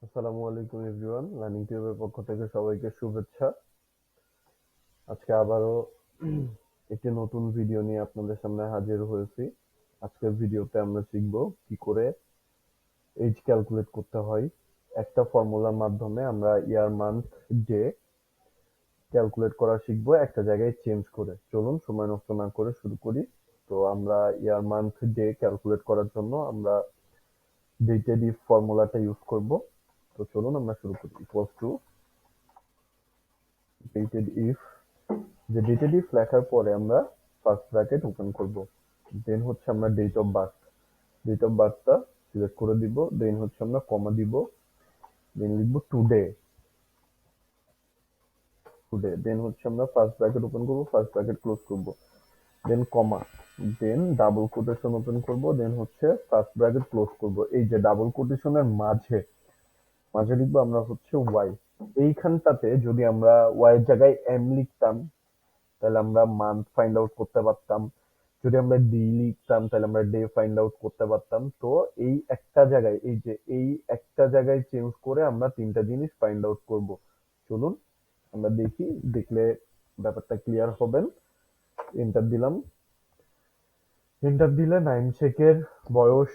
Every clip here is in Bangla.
আসসালামু আলাইকুম এভরিওয়ান, লার্নিং টিউবের পক্ষ থেকে সবাইকে শুভেচ্ছা। আজকে আবারও একটি নতুন ভিডিও নিয়ে আপনাদের সামনে হাজির হয়েছি। আজকের ভিডিওতে আমরা শিখব কি করে এজ ক্যালকুলেট করতে হয়। একটা ফর্মুলার মাধ্যমে আমরা ইয়ার, মান্থ, ডে ক্যালকুলেট করা শিখবো একটা জায়গায় চেঞ্জ করে। চলুন সময় নষ্ট না করে শুরু করি। তো আমরা ইয়ার, মান্থ, ডে ক্যালকুলেট করার জন্য আমরা ডেটেড ইফ ফর্মুলাটা ইউজ করব। তো চলুন আমরা শুরু করি। ইকুয়ালস টু ডেটেড ইফ, যে ডেটেড ইফ লেখার পরে আমরা ফার্স্ট ব্র্যাকেট ওপেন করব। দেন হচ্ছে আমরা ডেট অফ বার্থটা সিলেক্ট করে দিব। দেন হচ্ছে আমরা কমা দিব। দেন লিখবো টুডে। দেন হচ্ছে আমরা ফার্স্ট ব্র্যাকেট ওপেন করব, ফার্স্ট ব্র্যাকেট ক্লোজ করব। দেন কমা, দেন ডাবল কোটেশন ওপেন করব। দেন হচ্ছে ফার্স্ট ব্র্যাকেট ক্লোজ করব। এই যে ডাবল কোটেশনের মাঝে মাঝে লিখবো আমরা হচ্ছে ওয়াই। এইখানটাতে যদি আমরা ওয়াই এর জায়গায় এম লিখতাম তাহলে আমরা মান্থ ফাইন্ড আউট করতে পারতাম। যদি আমরা ডে লিখতাম তাহলে আমরা ডে ফাইন্ড আউট করতে পারতাম। তো এই একটা জায়গায়, এই একটা জায়গায় চেঞ্জ করে আমরা তিনটা জিনিস ফাইন্ড আউট করব। চলুন আমরা দেখি, দেখলে ব্যাপারটা ক্লিয়ার হবেন। এন্টার দিলাম। এন্টার দিলে নাইম শেখের বয়স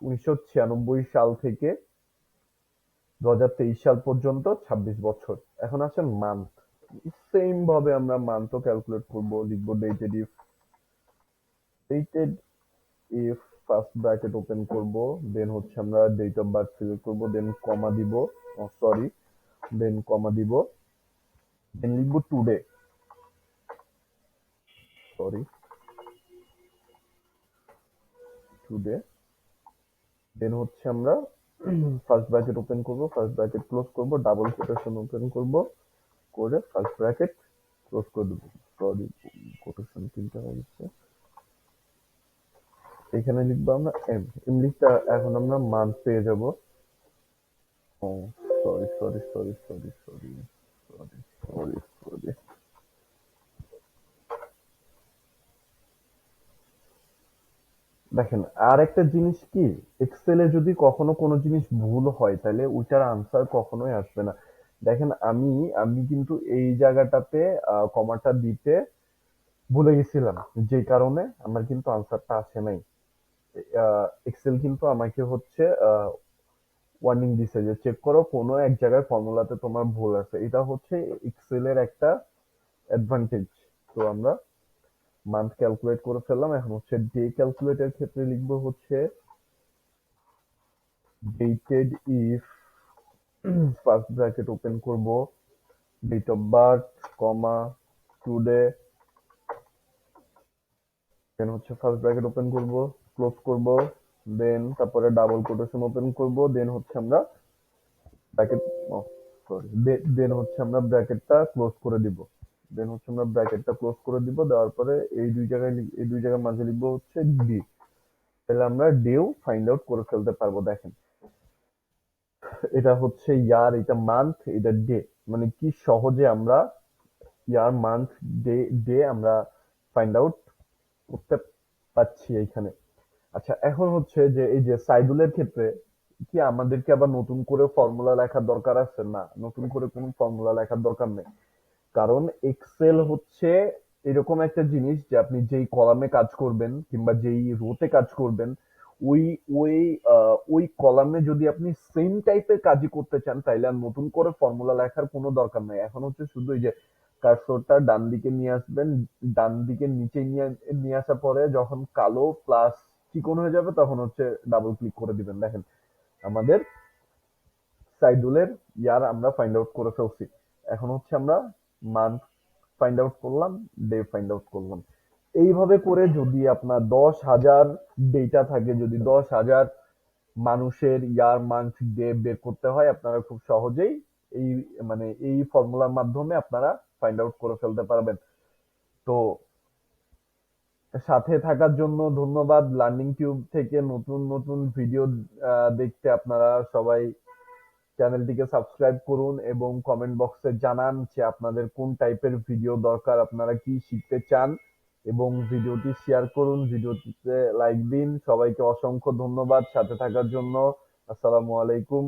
1996 সাল থেকে 2023 সাল পর্যন্ত 26 বছর। এখন আসেন মান্থ। সেম ভাবে আমরা মান্থও ক্যালকুলেট করব। লিখবো dated if first bracket open করব। দেন হচ্ছে আমরা ডেট অফ বার্থ সিলেক্ট করব। দেন কমা দিব, সরি, দেন কমা দিব। দেন লিখবো টুডে, সরি, টুডে। দেন হচ্ছে আমরা ফার্স্ট ব্র্যাকেট ওপেন করব, ফার্স্ট ব্র্যাকেট ক্লোজ করব, ডাবল কোটেশন ওপেন করব, করে ফার্স্ট ব্র্যাকেট ক্লোজ করে দেবো। সরি, কোটেশন তিনটা হয়ে গেছে। এখানে লিখবো আমরা এম লিখতে এখন আমরা মান্থ পেয়ে যাব। ও, sorry sorry sorry sorry sorry sorry sorry sorry. দেখেন, আর একটা জিনিস কি, এক্সেলে যদি কখনো কোনো জিনিস ভুল হয় তাহলে ওইটার আনসার কখনোই আসবে না। দেখেন, আমি আমি কিন্তু এই জায়গাটাতে কমাটা দিতে ভুলে গেছিলাম, যে কারণে আমার কিন্তু আনসারটা আসে নাই। এক্সেল কিন্তু আমাকে হচ্ছে ওয়ার্নিং দিছে যে চেক করো কোনো এক জায়গায় ফর্মুলাতে তোমার ভুল আছে। এটা হচ্ছে এক্সেলের একটা অ্যাডভান্টেজ। তো আমরা মান্থ ক্যালকুলেট করে ফেললাম। এখন হচ্ছে ডে ক্যালকুলেটের ক্ষেত্রে লিখবো হচ্ছে dated if first bracket open করব, date of birth, comma, today. Then হচ্ছে ফার্স্ট ব্র্যাকেট ওপেন করব, ক্লোজ করব। দেন তারপরে ডাবল কোটেশন ওপেন করব। দেন হচ্ছে আমরা ব্র্যাকেট, সরি, দেন হচ্ছে আমরা ব্র্যাকেটটা ক্লোজ করে দিব। দেন হচ্ছে আমরা ব্র্যাকেটটা ক্লোজ করে দিব, দেওয়ার পরে এই দুই জায়গার মাঝে লিখবো হচ্ছে ডি। তাহলে আমরা ডেও ফাইন্ড আউট করে ফেলতে পারবো। দেখেন, এটা হচ্ছে ইয়ার, এটা মান্থ, এটা ডে। মানে কি সহজে আমরা ইয়ার, মান্থ, ডে আমরা ফাইন্ড আউট করতে পারছি এইখানে। আচ্ছা, এখন হচ্ছে যে এই যে সাইডুলের ক্ষেত্রে কি আমাদেরকে আবার নতুন করে ফর্মুলা লেখার দরকার আছে? না, নতুন করে কোনো ফর্মুলা লেখার দরকার নেই। কারণ এক্সেল হচ্ছে এরকম একটা জিনিস যে আপনি যেই কলামে কাজ করবেন কিংবা যেই রোতে কাজ করবেন, ওই ওই ওই কলামে যদি আপনি সেম টাইপের কাজই করতে চান তাইলে আর নতুন করে ফর্মুলা লেখার কোনো দরকার নাই। এখন হচ্ছে শুধু এই যে কার্সরটা ডান দিকে নিয়ে আসবেন, ডান দিকে নিচে নিয়ে নিয়ে আসার পরে যখন কালো প্লাস চিকন হয়ে যাবে তখন হচ্ছে ডাবল ক্লিক করে দিবেন। দেখেন, আমাদের সাইডুলের ইয়ার আমরা ফাইন্ড আউট করে ফেলছি। এখন হচ্ছে আমরা মান্থ ফাইন্ড আউট করলাম, ডে ফাইন্ড আউট করলাম। এইভাবে করে যদি আপনার 10,000 ডেটা থাকে, যদি 10,000 মানুষের ইয়ার, মান্থ, ডে বের করতে হয়, আপনারা খুব সহজেই এই এই ফর্মুলার মাধ্যমে আপনারা ফাইন্ড আউট করে ফেলতে পারবেন। তো সাথে থাকার জন্য ধন্যবাদ। লার্নিং টিউব থেকে নতুন নতুন ভিডিও দেখতে আপনারা সবাই চ্যানেলটিকে সাবস্ক্রাইব করুন এবং কমেন্ট বক্সে জানান যে আপনাদের কোন টাইপের ভিডিও দরকার, আপনারা কি শিখতে চান, এবং ভিডিওটি শেয়ার করুন, ভিডিওটিতে লাইক দিন। সবাইকে অসংখ্য ধন্যবাদ সাথে থাকার জন্য। আসসালামু আলাইকুম।